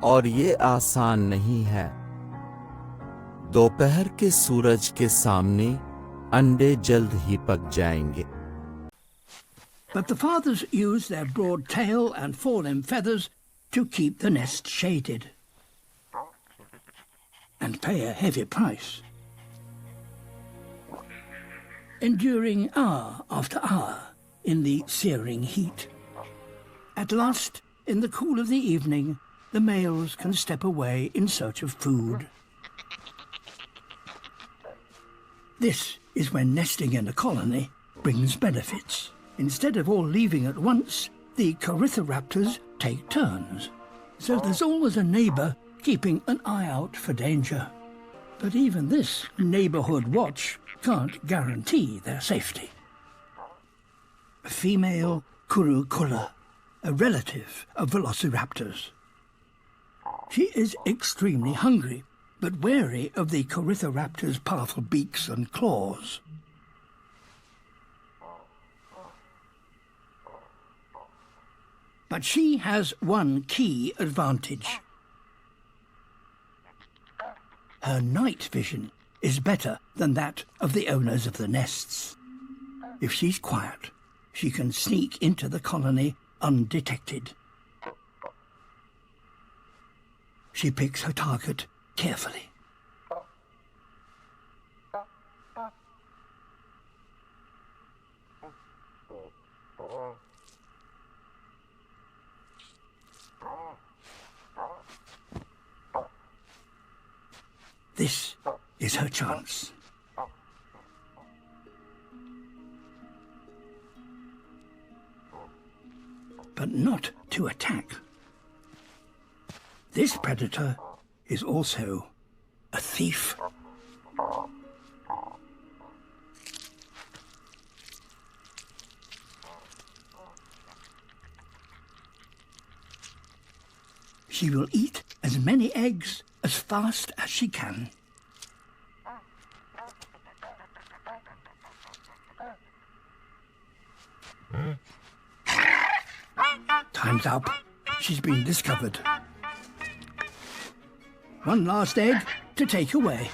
और ये आसान नहीं है। दोपहर के सूरज के सामने अंडे जल्द ही पक जाएंगे। But the fathers use their broad tail and fallen feathers to keep the nest shaded and pay a heavy price, enduring hour after hour in the searing heat. At last, in the cool of the evening, the males can step away in search of food. This is when nesting in a colony brings benefits. Instead of all leaving at once, the Corythoraptors take turns. So there's always a neighbour keeping an eye out for danger. But even this neighbourhood watch can't guarantee their safety. A female Curuculla, a relative of Velociraptors. She is extremely hungry, but wary of the Corythoraptors' powerful beaks and claws. But she has one key advantage. Her night vision is better than that of the owners of the nests. If she's quiet, she can sneak into the colony undetected. She picks her target carefully. This is her chance. But not to attack. This predator is also a thief. She will eat as many eggs as fast as she can. Time's up. She's been discovered. One last egg to take away.